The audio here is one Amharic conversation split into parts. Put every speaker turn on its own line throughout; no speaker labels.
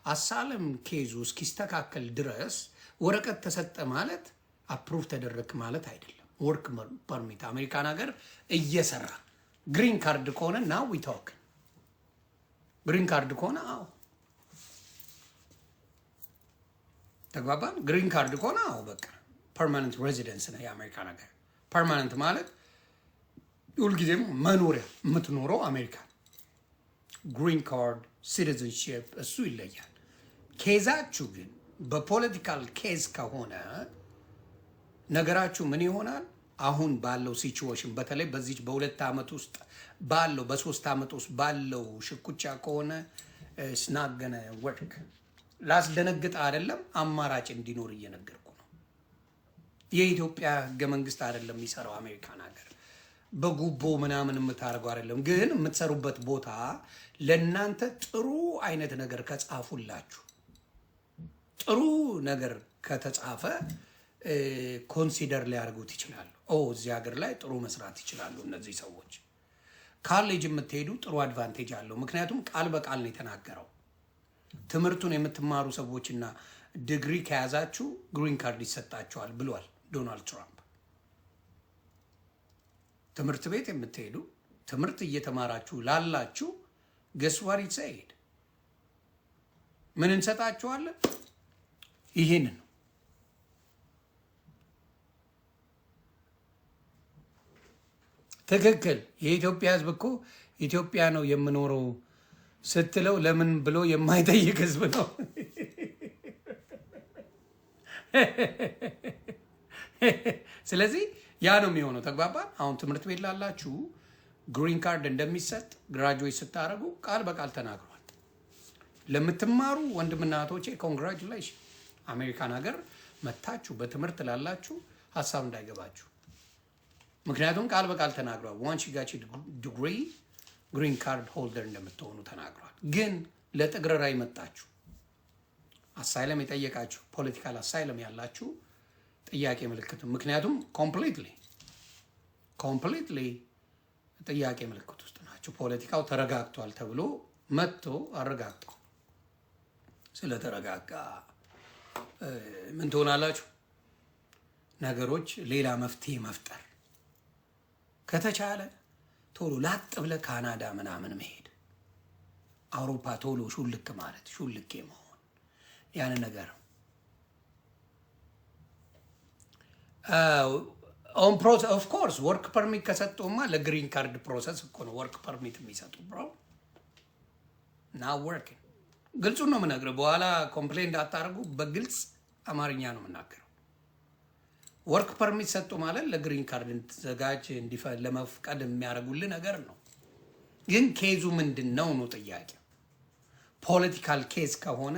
አሳለም ኬዙ እስኪስተካከል ድረስ ወረቀት ተሰጠ ማለት አፕሩቭ ተደረክ ማለት አይደለም። ወርክ ፐርሚት አሜሪካን ሀገር እየሰራ ግሪን ካርድ ከሆነ ናው ዊ ቶክ ግሪን ካርድ ከሆነ አዎ ተግባባን። ግሪን ካርድ ከሆነ አዎ በቃ ፐርማነንት ሬዚደንስ ነው የአሜሪካን ሀገር። ፐርማነንት ማለት ሁልጊዜም መኖሪያ የምትኖረው አሜሪካ። ግሪን ካርድ ሲቲዝንሺፕ እሱ ይለያል። ኬዛችሁ ግን በፖለቲካል ኬዝ ከሆነ ነገራችሁ ምን ይሆናል? አሁን ባለው ሲቹዌሽን በተለይ በዚህ በሁለት ዓመት ውስጥ ባለው በሶስት ዓመት ውስጥ ባለው ሽኩቻ ከሆነ ስናገነ ወርክ ላስደነግጥ አይደለም፣ አማራጭ እንዲኖር እየነገርኩ ነው። የኢትዮጵያ ህገ መንግስት አይደለም የሚሰራው አሜሪካን ሀገር በጉቦ ምናምን የምታደርገው አይደለም። ግን የምትሰሩበት ቦታ ለእናንተ ጥሩ አይነት ነገር ከጻፉላችሁ ጥሩ ነገር ከተጻፈ ኮንሲደር ሊያደርጉት ይችላሉ። እዚህ ሀገር ላይ ጥሩ መስራት ይችላሉ እነዚህ ሰዎች። ካሌጅ የምትሄዱ ጥሩ አድቫንቴጅ አለው። ምክንያቱም ቃል በቃል ነው የተናገረው። ትምህርቱን የምትማሩ ሰዎችና ዲግሪ ከያዛችሁ ግሪን ካርድ ይሰጣችኋል ብሏል ዶናልድ ትራምፕ። ትምህርት ቤት የምትሄዱ ትምህርት እየተማራችሁ ላላችሁ ገስዋሪ ሰይድ ምን እንሰጣችኋለን? ይሄንን ነው። ትክክል። የኢትዮጵያ ህዝብ እኮ ኢትዮጵያ ነው የምኖረው ስትለው ለምን ብሎ የማይጠይቅ ህዝብ ነው። ስለዚህ ያ ነው የሚሆነው። ተግባባን። አሁን ትምህርት ቤት ላላችሁ ግሪን ካርድ እንደሚሰጥ ግራጁዌት ስታደርጉ ቃል በቃል ተናግሯል። ለምትማሩ ወንድምና እህቶቼ ኮንግራጁሌሽን። አሜሪካን ሀገር መታችሁ በትምህርት ላላችሁ ሀሳብ እንዳይገባችሁ። ምክንያቱም ቃል በቃል ተናግሯል። ዋንስ ዩ ጋት ዲግሪ ግሪን ካርድ ሆልደር እንደምትሆኑ ተናግሯል። ግን ለጥግረራ ይመጣችሁ አሳይለም የጠየቃችሁ ፖለቲካል አሳይለም ያላችሁ ጥያቄ ምልክት። ምክንያቱም ኮምፕሊትሊ ጥያቄ ምልክት ውስጥ ናቸው። ፖለቲካው ተረጋግቷል ተብሎ መጥቶ አረጋግጧል። ስለተረጋጋ ምን ትሆናላችሁ? ነገሮች ሌላ መፍትሄ መፍጠር ከተቻለ ቶሎ ላጥ ብለ ካናዳ ምናምን መሄድ፣ አውሮፓ ቶሎ ሹልክ ማለት ሹልኬ መሆን ያን ነገር ኦን ፕሮሰስ ኦፍ ኮርስ ወርክ ፐርሚት ከሰጡማ ለግሪን ካርድ ፕሮሰስ እኮ ነው ወርክ ፐርሚት የሚሰጡ ብሮ ና ወርክ። ግልጹን ነው የምነግርህ። በኋላ ኮምፕሌን እንዳታደርጉ በግልጽ አማርኛ ነው የምናገረው። ወርክ ፐርሚት ሰጡ ማለት ለግሪን ካርድ እንድትዘጋጅ ለመፍቀድ የሚያደርጉልህ ነገር ነው። ግን ኬዙ ምንድን ነው ነው ጥያቄ። ፖለቲካል ኬዝ ከሆነ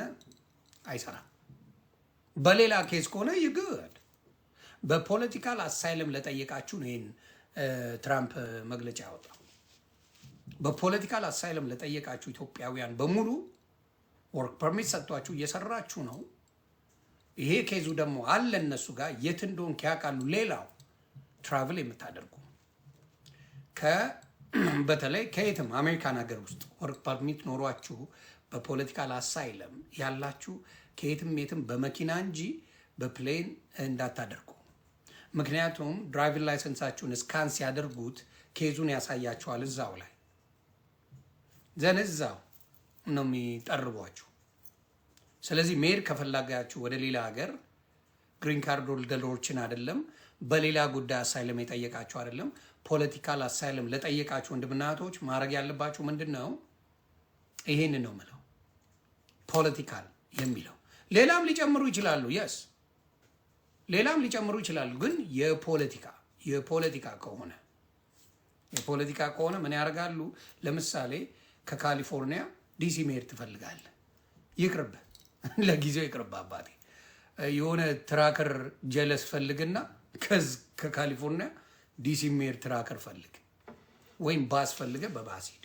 አይሰራም። በሌላ ኬዝ ከሆነ ይግድ። በፖለቲካል አሳይለም ለጠየቃችሁ ነው ይህን ትራምፕ መግለጫ ያወጣው። በፖለቲካል አሳይለም ለጠየቃችሁ ኢትዮጵያውያን በሙሉ ወርክ ፐርሚት ሰጥቷችሁ እየሰራችሁ ነው። ይሄ ኬዙ ደግሞ አለ እነሱ ጋር የት እንደሆን ያውቃሉ። ሌላው ትራቭል የምታደርጉ በተለይ ከየትም አሜሪካን ሀገር ውስጥ ወርክ ፐርሚት ኖሯችሁ በፖለቲካል አሳይለም ያላችሁ ከየትም የትም በመኪና እንጂ በፕሌን እንዳታደርጉ። ምክንያቱም ድራይቪንግ ላይሰንሳችሁን ስካን ሲያደርጉት ኬዙን ያሳያችኋል እዛው ላይ እዛው ነው የሚጠርቧችሁ። ስለዚህ መሄድ ከፈለጋችሁ ወደ ሌላ ሀገር ግሪን ካርድ ሆልደሮችን አይደለም በሌላ ጉዳይ አሳይለም የጠየቃችሁ አይደለም ፖለቲካል አሳይለም ለጠየቃችሁ ወንድምና እህቶች ማድረግ ያለባችሁ ምንድን ነው? ይሄንን ነው የምለው። ፖለቲካል የሚለው ሌላም ሊጨምሩ ይችላሉ። የስ ሌላም ሊጨምሩ ይችላሉ። ግን የፖለቲካ ከሆነ ምን ያደርጋሉ? ለምሳሌ ከካሊፎርኒያ ዲሲ መሄድ ትፈልጋለህ፣ ይቅርብ፣ ለጊዜው ይቅርብ አባቴ። የሆነ ትራከር ጀለስ ፈልግና ከካሊፎርኒያ ዲሲ መሄድ ትራከር ፈልግ፣ ወይም ባስ ፈልገ በባስ ሂድ።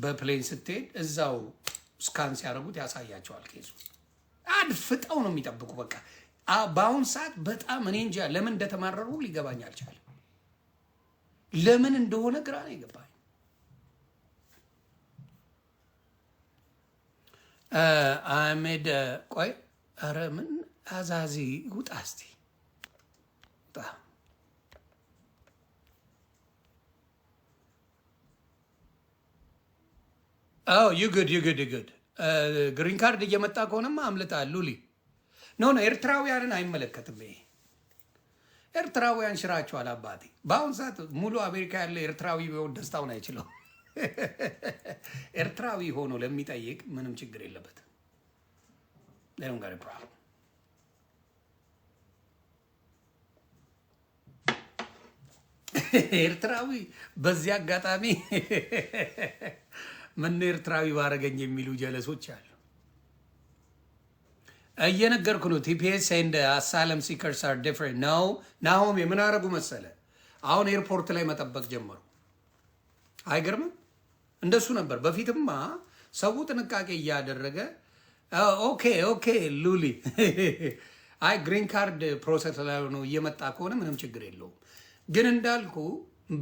በፕሌን ስትሄድ እዛው ስካን ሲያደርጉት ያሳያቸዋል ኬዙ። አድፍጠው ነው የሚጠብቁ። በቃ በአሁን ሰዓት በጣም እኔ እንጃ ለምን እንደተማረሩ ሊገባኝ አልቻለም። ለምን እንደሆነ ግራ ነው የገባኝ። አህመድ ቆይ፣ ኧረ ምን አዛዚ ውጣ እስቲ ውጣ። ዩግድ ግሪን ካርድ እየመጣ ከሆነማ አምልጣል። ሉሊ ኖ ኤርትራውያንን አይመለከትም ይሄ። ኤርትራውያን ሽራቸዋል አባቴ። በአሁን ሰዓት ሙሉ አሜሪካ ያለ ኤርትራዊ ቢሆን ደስታውን አይችለው። ኤርትራዊ ሆኖ ለሚጠይቅ ምንም ችግር የለበትም። ጋር ፕሮብለም ኤርትራዊ በዚህ አጋጣሚ ምን ኤርትራዊ ባረገኝ የሚሉ ጀለሶች አሉ። እየነገርኩ ነው። ቲፒኤስ ኤንድ አሳለም ሲከርስ አር ዲፍረንት ነው። ናሆም የምን አረጉ መሰለ፣ አሁን ኤርፖርት ላይ መጠበቅ ጀመሩ። አይገርምም? እንደሱ ነበር በፊትማ። ሰው ጥንቃቄ እያደረገ ኦኬ ሉሊ አይ ግሪን ካርድ ፕሮሰስ ላይ ነው እየመጣ ከሆነ ምንም ችግር የለውም። ግን እንዳልኩ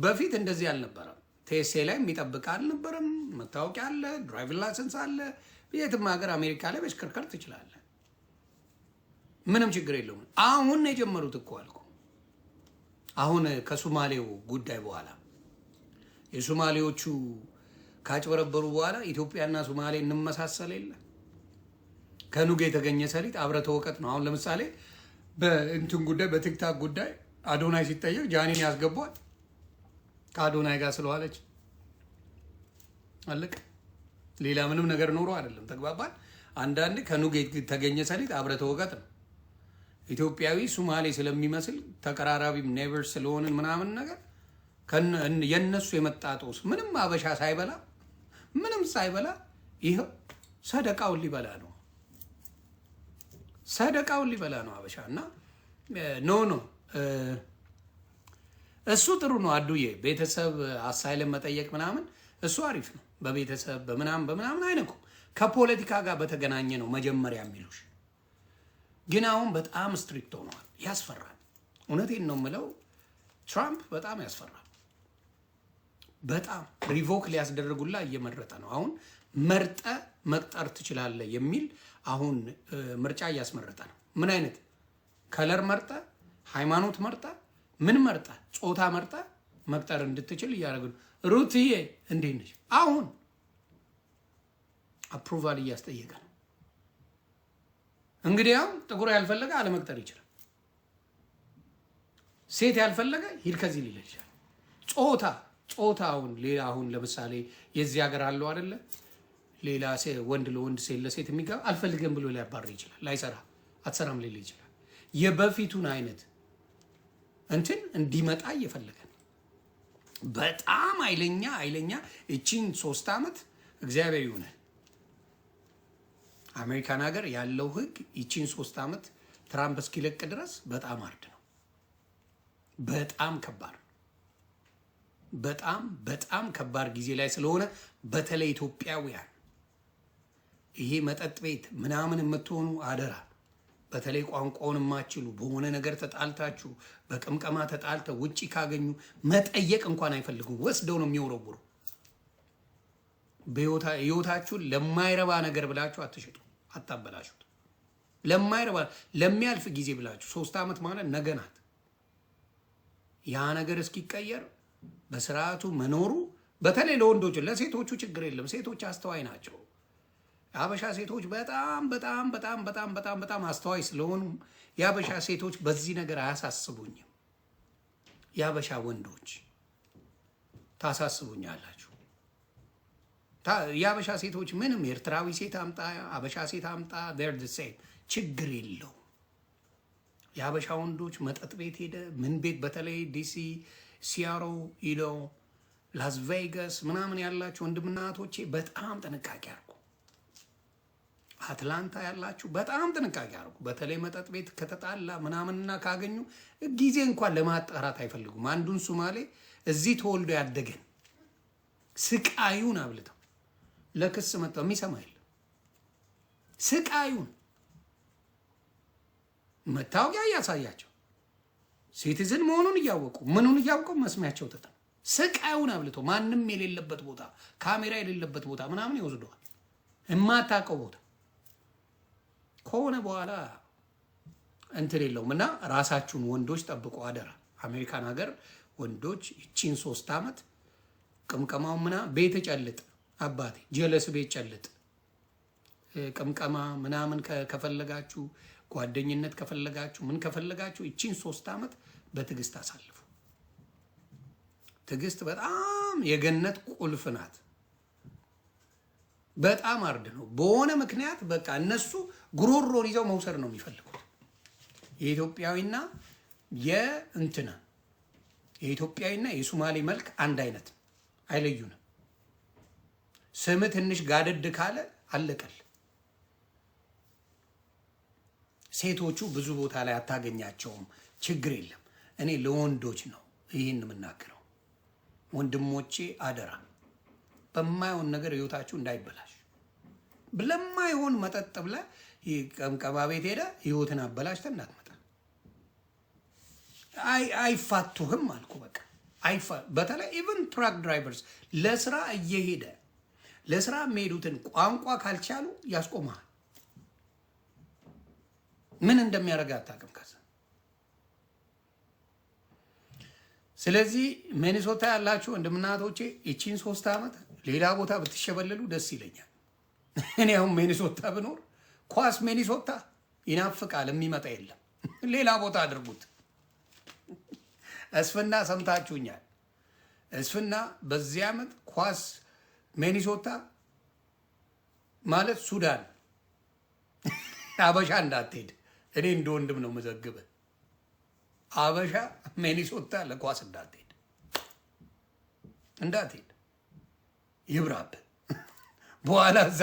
በፊት እንደዚህ አልነበረም። ቴሴ ላይ የሚጠብቅ አልነበረም። መታወቂያ አለ፣ ድራይቪንግ ላይሰንስ አለ። የትም ሀገር አሜሪካ ላይ መሽከርከር ትችላለህ። ምንም ችግር የለውም። አሁን ነው የጀመሩት እኮ አልኩ። አሁን ከሶማሌው ጉዳይ በኋላ የሶማሌዎቹ ካጭበረበሩ በኋላ ኢትዮጵያና ሶማሌ እንመሳሰል የለ። ከኑግ የተገኘ ሰሊጥ አብረ ተወቀጥ ነው። አሁን ለምሳሌ በእንትን ጉዳይ በቲክታክ ጉዳይ አዶናይ ሲጠየቅ ጃኒን ያስገቧል ከአዶናይ ጋር ስለዋለች አለቅ። ሌላ ምንም ነገር ኖሮ አይደለም። ተግባባል። አንዳንድ ከኑግ የተገኘ ሰሊጥ አብረ ተወቀጥ ነው። ኢትዮጵያዊ ሶማሌ ስለሚመስል ተቀራራቢም ኔቨር ስለሆንን ምናምን ነገር የነሱ የመጣጦስ ምንም አበሻ ሳይበላ ምንም ሳይበላ ይሄው ሰደቃውን ሊበላ ነው። ሰደቃውን ሊበላ ነው አበሻ። እና ኖ እሱ ጥሩ ነው አዱዬ። ቤተሰብ አሳይለም መጠየቅ ምናምን እሱ አሪፍ ነው። በቤተሰብ በምናምን አይነኩም። ከፖለቲካ ጋር በተገናኘ ነው መጀመሪያ የሚሉሽ። ግን አሁን በጣም ስትሪክት ሆነዋል። ያስፈራል። እውነቴን ነው የምለው። ትራምፕ በጣም ያስፈራል። በጣም ሪቮክ ሊያስደርጉላ እየመረጠ ነው። አሁን መርጠ መቅጠር ትችላለህ የሚል አሁን ምርጫ እያስመረጠ ነው። ምን አይነት ከለር መርጠ፣ ሃይማኖት መርጠ፣ ምን መርጠ፣ ጾታ መርጠ መቅጠር እንድትችል እያደረጉ ነው። ሩትዬ እንዴት ነሽ? አሁን አፕሩቫል እያስጠየቀ ነው። እንግዲህ አሁን ጥቁር ያልፈለገ አለመቅጠር ይችላል። ሴት ያልፈለገ ሂድ ከዚህ ሊል ይችላል። ጾታውን ሌላ አሁን ለምሳሌ የዚህ ሀገር አለው አይደለ? ሌላ ወንድ ለወንድ ሴት ለሴት የሚገባ አልፈልገም ብሎ ሊያባር ይችላል። ላይሰራ አትሰራም ሊል ይችላል። የበፊቱን አይነት እንትን እንዲመጣ እየፈለገ ነው። በጣም ኃይለኛ እቺን 3 ዓመት እግዚአብሔር ይሁን አሜሪካን ሀገር ያለው ህግ ይቺን 3 ዓመት ትራምፕ እስኪለቅ ድረስ በጣም አርድ ነው። በጣም ከባድ በጣም ከባድ ጊዜ ላይ ስለሆነ በተለይ ኢትዮጵያውያን ይሄ መጠጥ ቤት ምናምን የምትሆኑ አደራ፣ በተለይ ቋንቋውን የማትችሉ በሆነ ነገር ተጣልታችሁ በቅምቀማ ተጣልተ ውጪ ካገኙ መጠየቅ እንኳን አይፈልጉም። ወስደው ነው የሚወረውሩ። ህይወታችሁን ለማይረባ ነገር ብላችሁ አትሽጡ፣ አታበላሹት። ለማይረባ ለሚያልፍ ጊዜ ብላችሁ 3 ዓመት ማለት ነገ ናት። ያ ነገር እስኪቀየር በስርዓቱ መኖሩ በተለይ ለወንዶች፣ ለሴቶቹ ችግር የለም። ሴቶች አስተዋይ ናቸው። የአበሻ ሴቶች በጣም አስተዋይ ስለሆኑ የአበሻ ሴቶች በዚህ ነገር አያሳስቡኝም። የአበሻ ወንዶች ታሳስቡኛላችሁ። የአበሻ ሴቶች ምንም ኤርትራዊ ሴት አምጣ፣ አበሻ ሴት አምጣ፣ they're the same ችግር የለው። የአበሻ ወንዶች መጠጥ ቤት ሄደ ምን ቤት በተለይ ዲሲ፣ ሲያሮ፣ ላስ ቬጋስ ምናምን ያላችሁ ወንድምና እህቶቼ በጣም ጥንቃቄ አድርጉ። አትላንታ ያላችሁ በጣም ጥንቃቄ አድርጉ። በተለይ መጠጥ ቤት ከተጣላ ምናምንና ካገኙ ጊዜ እንኳን ለማጣራት አይፈልጉም። አንዱን ሶማሌ እዚህ ተወልዶ ያደገን ስቃዩን አብልተው ለክስ መጣው የሚሰማ የለም። ስቃዩን መታወቂያ እያሳያቸው ሲቲዝን መሆኑን እያወቁ ምኑን እያወቁ መስሚያቸው ተጠ ስቃዩን አብልተው ማንም የሌለበት ቦታ ካሜራ የሌለበት ቦታ ምናምን ይወስደዋል። የማታውቀው ቦታ ከሆነ በኋላ እንትን የለውም። እና ራሳችሁን ወንዶች ጠብቁ አደራ። አሜሪካን ሀገር ወንዶች ይቺን 3 ዓመት ቅምቀማው ቤት ጨልጥ አባቴ ጀለስ ቤት ጨልጥ ቅምቀማ ምናምን ከፈለጋችሁ ጓደኝነት ከፈለጋችሁ ምን ከፈለጋችሁ ይቺን 3 ዓመት በትዕግስት አሳልፉ። ትዕግስት በጣም የገነት ቁልፍ ናት። በጣም አርድ ነው። በሆነ ምክንያት በቃ እነሱ ጉሮሮን ይዘው መውሰድ ነው የሚፈልጉት። የኢትዮጵያዊና የኢትዮጵያዊና የሶማሌ መልክ አንድ አይነት አይለዩንም። ስም ትንሽ ጋደድ ካለ አለቀል። ሴቶቹ ብዙ ቦታ ላይ አታገኛቸውም፣ ችግር የለም። እኔ ለወንዶች ነው ይህን የምናገረው። ወንድሞቼ አደራ በማይሆን ነገር ህይወታችሁ እንዳይበላሽ። ለማይሆን መጠጥ ብለህ ቀምቀማ ቤት ሄደ ህይወትን አበላሽተህ እንዳትመጣ። አይፋቱህም አልኩ በቃ በተለይ ኢቨን ትራክ ድራይቨርስ ለስራ እየሄደ ለስራ የሚሄዱትን ቋንቋ ካልቻሉ ያስቆማል። ምን እንደሚያደርግ አታውቅም። ከዛ ስለዚህ ሚኒሶታ ያላችሁ ወንድምናቶቼ ይቺን 3 ዓመት ሌላ ቦታ ብትሸበለሉ ደስ ይለኛል። እኔ አሁን ሚኒሶታ ብኖር ኳስ ሚኒሶታ ይናፍቃል፣ የሚመጣ የለም። ሌላ ቦታ አድርጉት። እስፍና ሰምታችሁኛል። እስፍና በዚህ ዓመት ኳስ ሚኒሶታ ማለት ሱዳን አበሻ እንዳትሄድ። እኔ እንደ ወንድም ነው መዘግበ አበሻ ሚኒሶታ ለኳስ እንዳትሄድ ይብራብ። በኋላ እዛ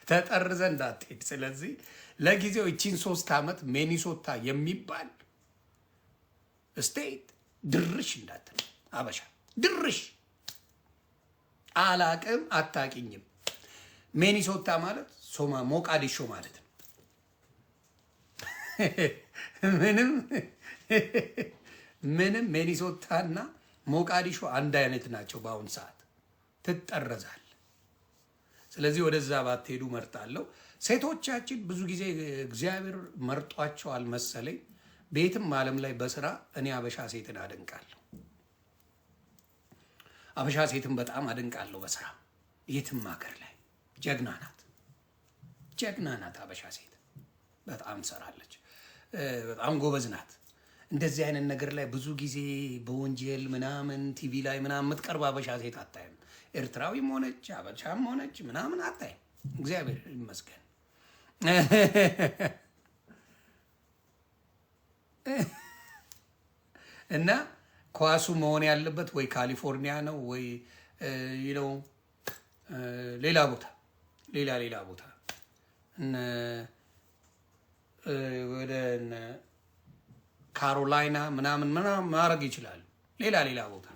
ተጠርዘ እንዳትሄድ። ስለዚህ ለጊዜው እቺን 3 ዓመት ሚኒሶታ የሚባል ስቴት ድርሽ እንዳትል። አበሻ ድርሽ አላቅም አታቂኝም። ሚኒሶታ ማለት ሞቃዲሾ ማለት ነው። ምንም ሚኒሶታና ሞቃዲሾ አንድ አይነት ናቸው። በአሁን ሰዓት ትጠረዛል። ስለዚህ ወደዛ ባትሄዱ መርጣለሁ። ሴቶቻችን ብዙ ጊዜ እግዚአብሔር መርጧቸዋል መሰለኝ። ቤትም ዓለም ላይ በስራ እኔ አበሻ ሴትን አደንቃለሁ። አበሻ ሴትን በጣም አደንቃለሁ በስራ የትም ሀገር ላይ ጀግና ናት። አበሻ ሴት በጣም ትሰራለች፣ በጣም ጎበዝ ናት። እንደዚህ አይነት ነገር ላይ ብዙ ጊዜ በወንጀል ምናምን ቲቪ ላይ ምናምን የምትቀርብ አበሻ ሴት አታይም። ኤርትራዊም ሆነች አበሻም ሆነች ምናምን አታይም። እግዚአብሔር ይመስገን። እና ኳሱ መሆን ያለበት ወይ ካሊፎርኒያ ነው ወይ ሌላ ቦታ ወደ ካሮላይና ምናምን ማድረግ ይችላሉ። ሌላ ቦታ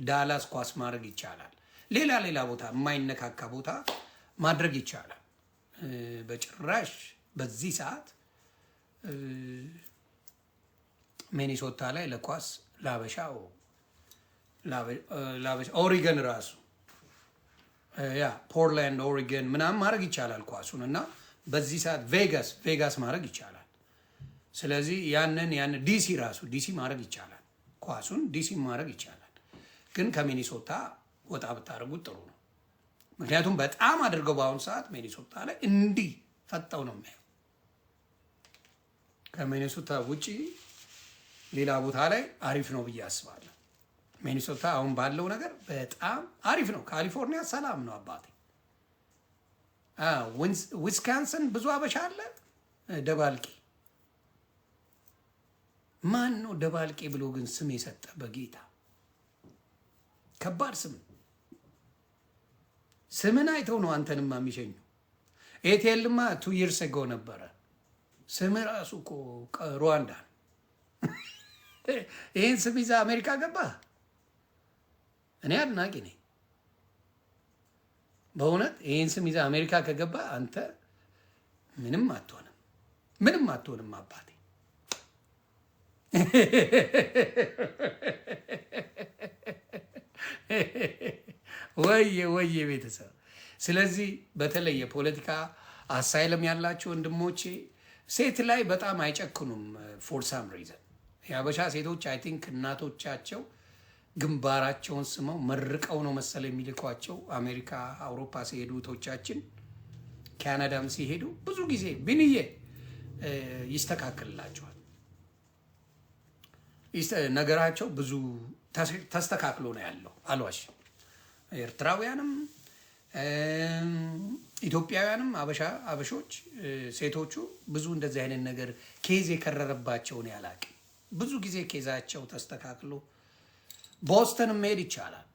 ዳላስ ኳስ ማድረግ ይቻላል። ሌላ ቦታ የማይነካካ ቦታ ማድረግ ይቻላል። በጭራሽ በዚህ ሰዓት ሚኒሶታ ላይ ለኳስ ላበሻ ኦሪገን ራሱ ፖርትላንድ ኦሪገን ምናምን ማድረግ ይቻላል ኳሱን። እና በዚህ ሰዓት ቬጋስ ማድረግ ይቻላል። ስለዚህ ያንን ዲሲ ማድረግ ይቻላል። ኳሱን ዲሲ ማድረግ ይቻላል። ግን ከሚኒሶታ ወጣ ብታደርጉት ጥሩ ነው። ምክንያቱም በጣም አድርገው በአሁኑ ሰዓት ሚኒሶታ ላይ እንዲህ ፈጠው ነው የሚያየው። ከሚኒሶታ ውጪ ሌላ ቦታ ላይ አሪፍ ነው ብዬ አስባለሁ። ሚኒሶታ አሁን ባለው ነገር በጣም አሪፍ ነው። ካሊፎርኒያ ሰላም ነው አባቴ። ዊስካንሰን ብዙ አበሻ አለ። ደባልቄ ማን ነው ደባልቄ ብሎ ግን ስም የሰጠ? በጌታ ከባድ ስምን አይተው ነው አንተንማ የሚሸኙ። ኤቴልማ 2 years ago ነበረ። ስም ራሱ እኮ ሩዋንዳ ነው። ይህን ስም ይዛ አሜሪካ ገባ። እኔ አድናቂ ነኝ በእውነት። ይህን ስም ይዛ አሜሪካ ከገባ አንተ ምንም አትሆንም አባቴ። ወይ ቤተሰብ። ስለዚህ በተለይ የፖለቲካ አሳይለም ያላቸው ወንድሞቼ ሴት ላይ በጣም አይጨክኑም። ፎር ሳም ሪዘን የሀበሻ ሴቶች አይ ቲንክ እናቶቻቸው ግንባራቸውን ስመው መርቀው ነው መሰለ የሚልኳቸው። አሜሪካ፣ አውሮፓ ሲሄዱ እህቶቻችን ካናዳም ሲሄዱ ብዙ ጊዜ ብንዬ ይስተካከልላቸዋል። ነገራቸው ብዙ ተስተካክሎ ነው ያለው። አልዋሽ ኤርትራውያንም ኢትዮጵያውያንም አበሾች ሴቶቹ ብዙ እንደዚህ አይነት ነገር ኬዝ የከረረባቸው ነው ያላቅ። ብዙ ጊዜ ኬዛቸው ተስተካክሎ ቦስተን መሄድ ይቻላል።